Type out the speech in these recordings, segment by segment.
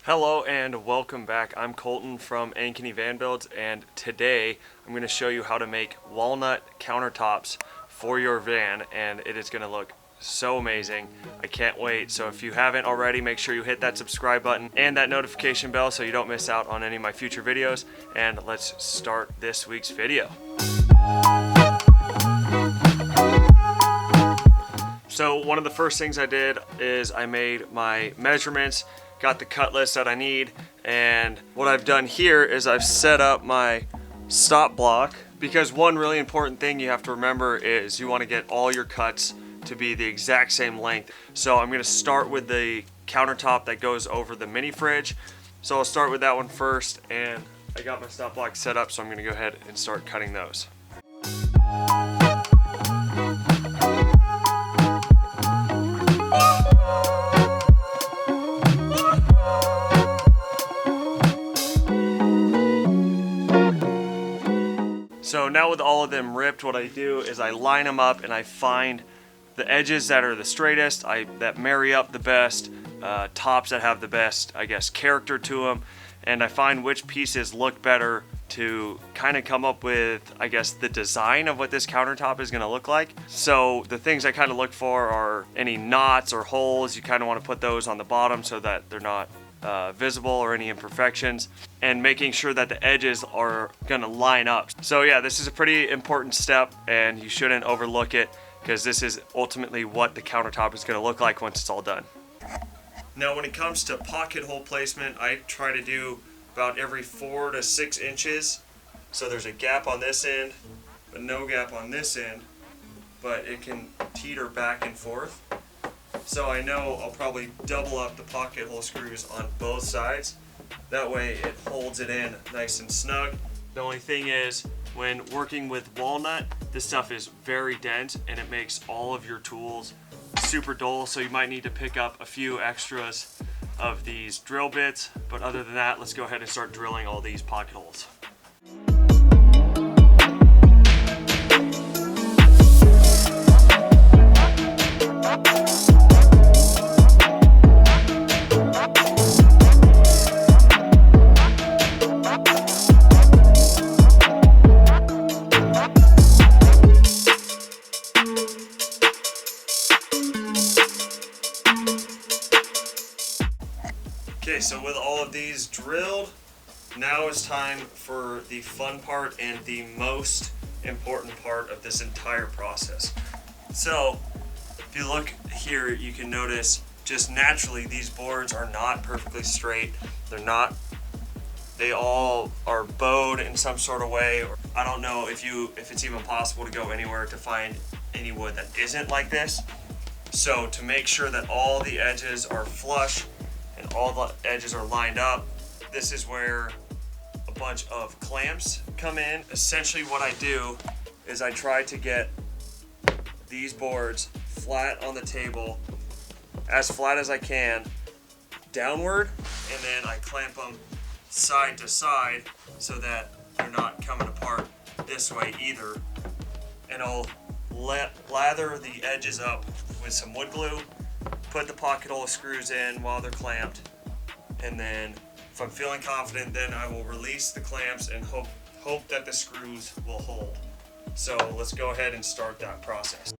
Hello and welcome back. I'm Colton from Ankeny Van Builds, and today I'm going to show you how to make walnut countertops for your van, and it is going to look so amazing. I can't wait. So if you haven't already, make sure you hit that subscribe button and that notification bell so you don't miss out on any of my future videos. And let's start this week's video. So one of the first things I did is I made my measurements, got the cut list that I need, and what I've done here is I've set up my stop block, because one really important thing you have to remember is you want to get all your cuts to be the exact same length. So I'm going to start with the countertop that goes over the mini fridge. So I'll start with that one first, and I got my stop block set up, so I'm going to go ahead and start cutting those. So now with all of them ripped, what I do is I line them up and I find the edges that are the straightest, that marry up the best, tops that have the best, I guess, character to them, and I find which pieces look better to kind of come up with, I guess, the design of what this countertop is going to look like. So the things I kind of look for are any knots or holes. You kind of want to put those on the bottom so that they're not visible, or any imperfections, and making sure that the edges are going to line up. So yeah, this is a pretty important step and you shouldn't overlook it, because this is ultimately what the countertop is going to look like once it's all done. Now when it comes to pocket hole placement, I try to do about every 4 to 6 inches. So there's a gap on this end, but no gap on this end, but it can teeter back and forth. So I know I'll probably double up the pocket hole screws on both sides. That way it holds it in nice and snug. The only thing is, when working with walnut, this stuff is very dense and it makes all of your tools super dull, so you might need to pick up a few extras of these drill bits. But other than that, let's go ahead and start drilling all these pocket holes. Okay, so with all of these drilled, now it's time for the fun part and the most important part of this entire process. So if you look here, you can notice just naturally these boards are not perfectly straight. They all are bowed in some sort of way. Or I don't know if it's even possible to go anywhere to find any wood that isn't like this. So to make sure that all the edges are flush and all the edges are lined up, this is where a bunch of clamps come in. Essentially what I do is I try to get these boards flat on the table, as flat as I can, downward, and then I clamp them side to side so that they're not coming apart this way either. And I'll lather the edges up with some wood glue, put the pocket hole screws in while they're clamped, and then if I'm feeling confident, then I will release the clamps and hope that the screws will hold. So let's go ahead and start that process.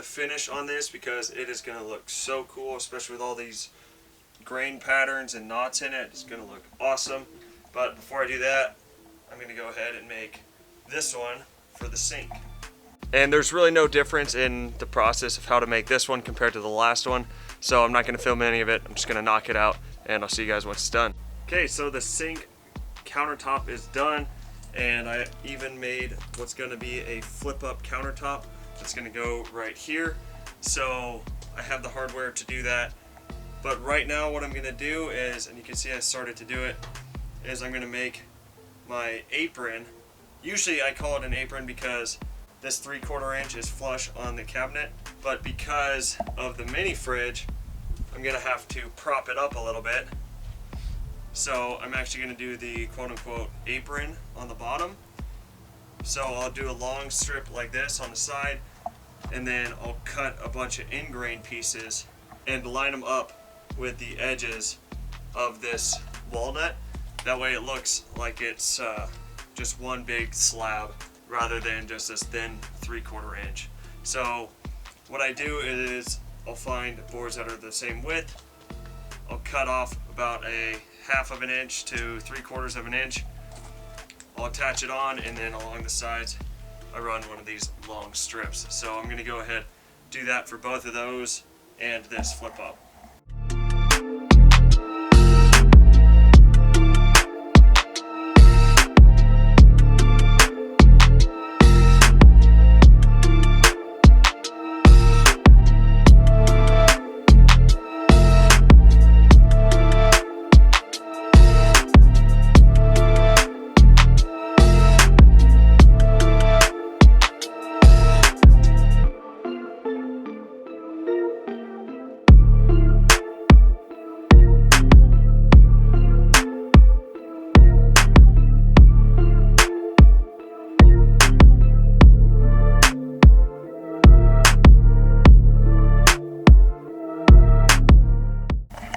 the finish on this because it is going to look so cool, especially with all these grain patterns and knots in it. It's going to look awesome. But before I do that, I'm going to go ahead and make this one for the sink. And there's really no difference in the process of how to make this one compared to the last one. So I'm not going to film any of it. I'm just going to knock it out and I'll see you guys once it's done. Okay, so the sink countertop is done. And I even made what's going to be a flip-up countertop that's going to go right here. So I have the hardware to do that. But right now what I'm going to do is, and you can see I started to do it, is I'm going to make my apron. Usually I call it an apron because this 3/4 inch is flush on the cabinet. But because of the mini fridge, I'm going to have to prop it up a little bit. So I'm actually going to do the quote-unquote apron on the bottom. So I'll do a long strip like this on the side, and then I'll cut a bunch of ingrain pieces and line them up with the edges of this walnut. That way it looks like it's just one big slab rather than just this thin 3/4 inch. So what I do is I'll find boards that are the same width. I'll cut off about a 1/2 inch to 3/4 inch. I'll attach it on, and then along the sides I run one of these long strips. So I'm going to go ahead do that for both of those and this flip up.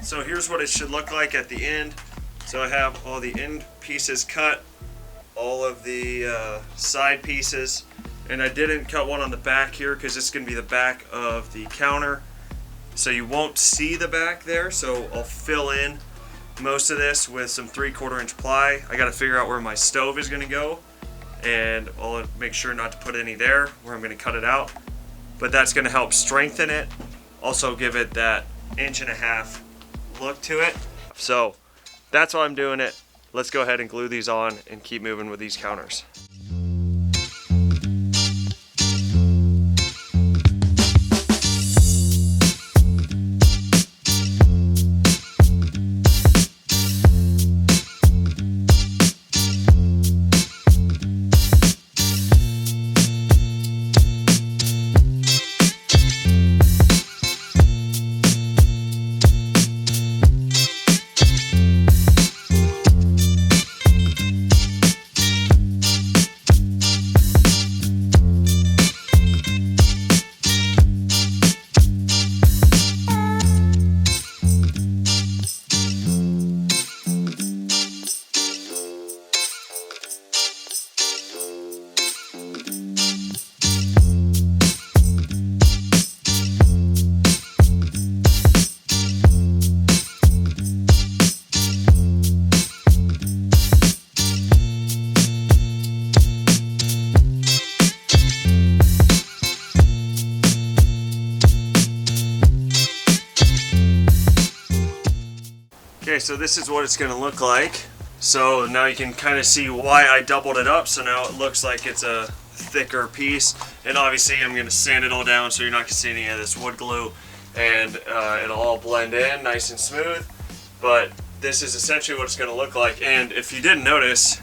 So here's what it should look like at the end. So I have all the end pieces cut, all of the side pieces, and I didn't cut one on the back here because it's going to be the back of the counter. So you won't see the back there, so I'll fill in most of this with some 3/4 inch ply. I got to figure out where my stove is going to go, and I'll make sure not to put any there where I'm going to cut it out. But that's going to help strengthen it, also give it that 1.5 inch look to it. So that's why I'm doing it. Let's go ahead and glue these on and keep moving with these counters. Okay, so this is what it's going to look like. So now you can kind of see why I doubled it up. So now it looks like it's a thicker piece. And obviously I'm going to sand it all down so you're not going to see any of this wood glue. And it'll all blend in nice and smooth. But this is essentially what it's going to look like. And if you didn't notice,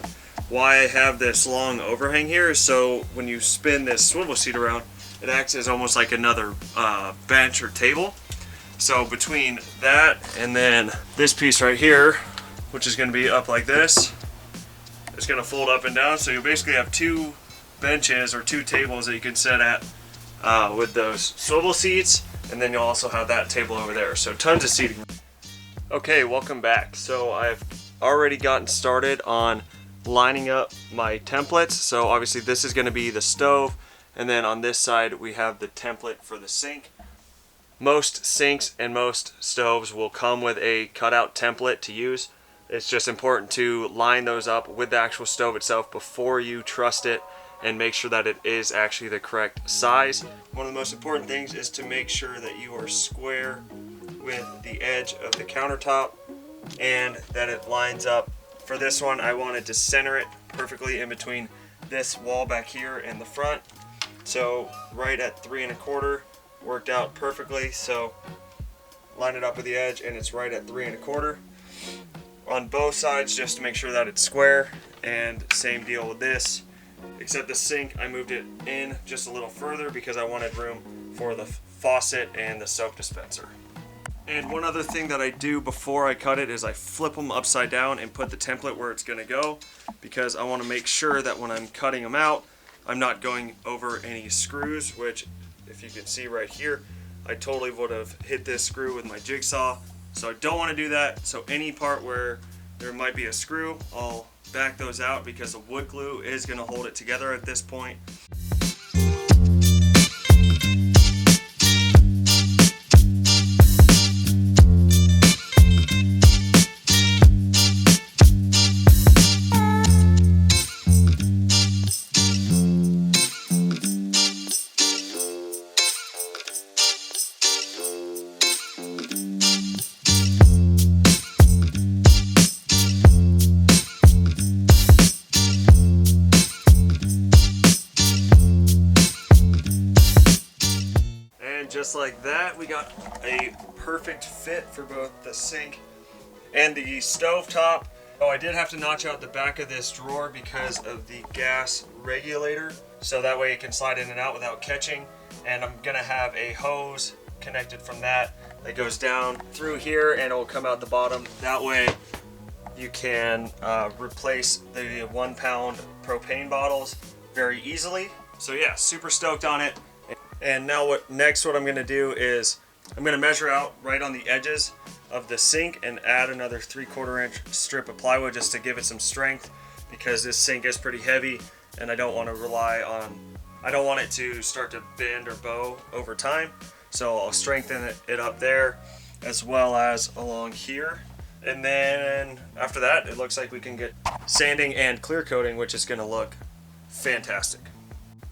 why I have this long overhang here is so when you spin this swivel seat around, it acts as almost like another bench or table. So between that and then this piece right here, which is going to be up like this, it's going to fold up and down. So you'll basically have two benches or two tables that you can sit at with those swivel seats, and then you'll also have that table over there. So tons of seating. Okay, welcome back. So I've already gotten started on lining up my templates. So obviously this is going to be the stove, And then on this side we have the template for the sink. Most sinks and most stoves will come with a cutout template to use. It's just important to line those up with the actual stove itself before you trust it and make sure that it is actually the correct size. One of the most important things is to make sure that you are square with the edge of the countertop and that it lines up. For this one, I wanted to center it perfectly in between this wall back here and the front. So right at 3 1/4 worked out perfectly. So line it up with the edge and it's right at 3 1/4 on both sides, just to make sure that it's square. And same deal with this, except the sink I moved it in just a little further because I wanted room for the faucet and the soap dispenser. And one other thing that I do before I cut it is I flip them upside down and put the template where it's going to go, because I want to make sure that when I'm cutting them out, I'm not going over any screws, which if you can see right here, I totally would have hit this screw with my jigsaw. So I don't want to do that. So any part where there might be a screw, I'll back those out because the wood glue is going to hold it together at this point. Just like that, we got a perfect fit for both the sink and the stove top. Oh, I did have to notch out the back of this drawer because of the gas regulator, so that way it can slide in and out without catching. And I'm gonna have a hose connected from that goes down through here and it will come out the bottom. That way you can replace the 1 pound propane bottles very easily. So yeah, super stoked on it. And now what I'm going to do is I'm going to measure out right on the edges of the sink and add another 3/4 inch strip of plywood just to give it some strength, because this sink is pretty heavy and I don't want it to start to bend or bow over time. So I'll strengthen it up there as well as along here. And then after that, it looks like we can get sanding and clear coating, which is going to look fantastic.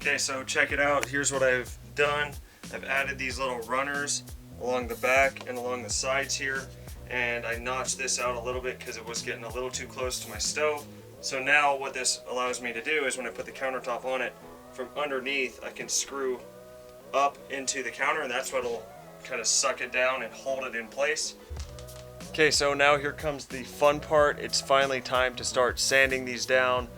Okay, so check it out. Here's what I've done. I've added these little runners along the back and along the sides here, and I notched this out a little bit because it was getting a little too close to my stove. So now what this allows me to do is when I put the countertop on it, from underneath I can screw up into the counter, and that's what'll kind of suck it down and hold it in place. Okay, so now here comes the fun part. It's finally time to start sanding these down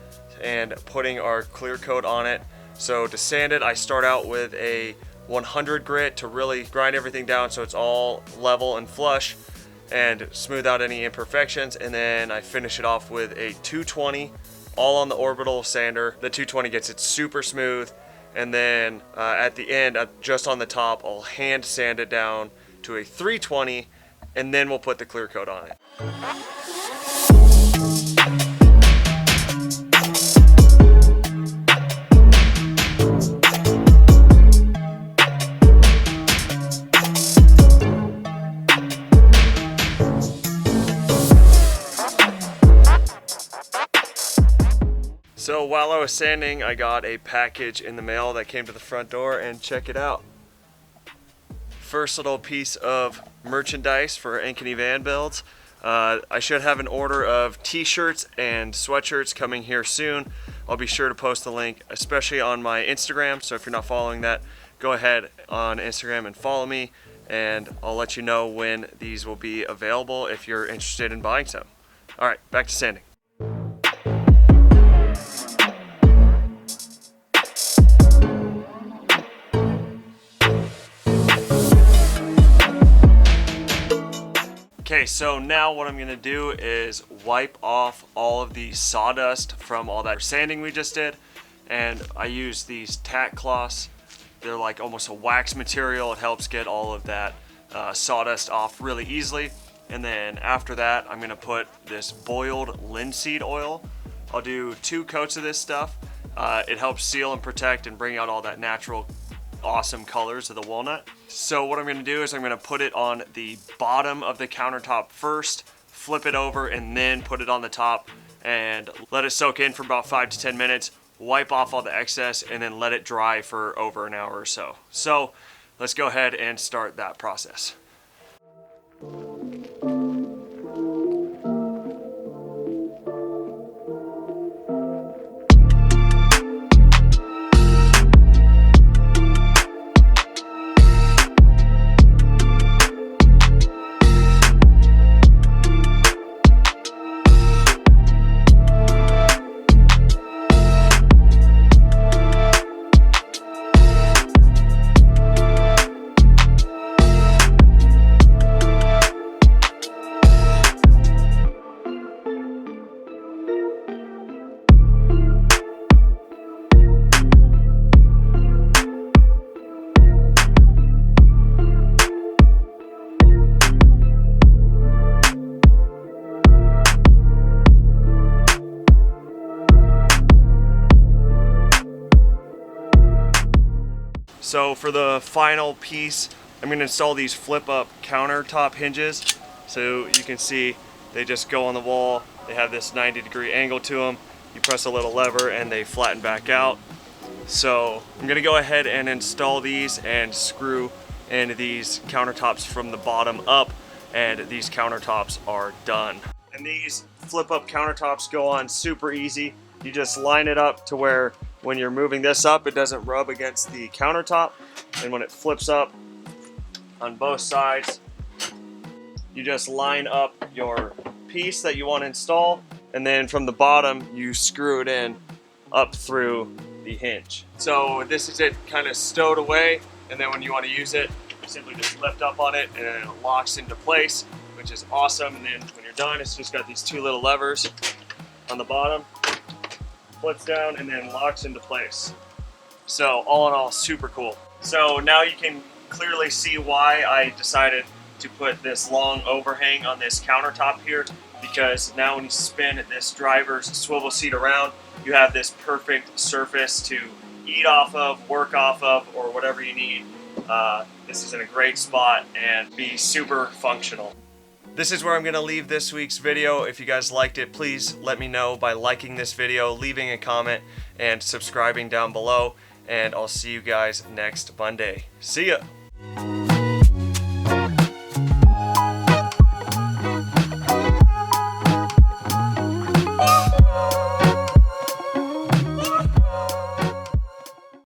and putting our clear coat on it. So to sand it, I start out with a 100 grit to really grind everything down so it's all level and flush and smooth out any imperfections. And then I finish it off with a 220, all on the orbital sander. The 220 gets it super smooth. And then at the end, just on the top, I'll hand sand it down to a 320, and then we'll put the clear coat on it. So while I was sanding, I got a package in the mail that came to the front door, and check it out. First little piece of merchandise for Ankeny Van Builds. I should have an order of t-shirts and sweatshirts coming here soon. I'll be sure to post the link, especially on my Instagram. So if you're not following that, go ahead on Instagram and follow me, and I'll let you know when these will be available if you're interested in buying some. All right, back to sanding. Okay, so now what I'm gonna do is wipe off all of the sawdust from all that sanding we just did. And I use these tack cloths. They're like almost a wax material. It helps get all of that sawdust off really easily. And then after that, I'm gonna put this boiled linseed oil. I'll do 2 coats of this stuff, It helps seal and protect and bring out all that natural awesome colors of the walnut. So what I'm going to do is I'm going to put it on the bottom of the countertop first, flip it over, and then put it on the top and let it soak in for about 5 to 10 minutes, wipe off all the excess, and then let it dry for over an hour or so. So let's go ahead and start that process. So for the final piece, I'm going to install these flip-up countertop hinges. So you can see they just go on the wall. They have this 90-degree angle to them. You press a little lever and they flatten back out. So I'm going to go ahead and install these and screw in these countertops from the bottom up, and these countertops are done. And these flip-up countertops go on super easy. You just line it up to where when you're moving this up, it doesn't rub against the countertop. And when it flips up on both sides, you just line up your piece that you want to install. And then from the bottom, you screw it in up through the hinge. So this is it kind of stowed away. And then when you want to use it, you simply just lift up on it and it locks into place, which is awesome. And then when you're done, it's just got these two little levers on the bottom. Flips down and then locks into place. So all in all, super cool. So now you can clearly see why I decided to put this long overhang on this countertop here, because now when you spin this driver's swivel seat around, you have this perfect surface to eat off of, work off of, or whatever you need. This is in a great spot and be super functional. This is where I'm going to leave this week's video. If you guys liked it, please let me know by liking this video, leaving a comment, and subscribing down below. And I'll see you guys next Monday. See ya!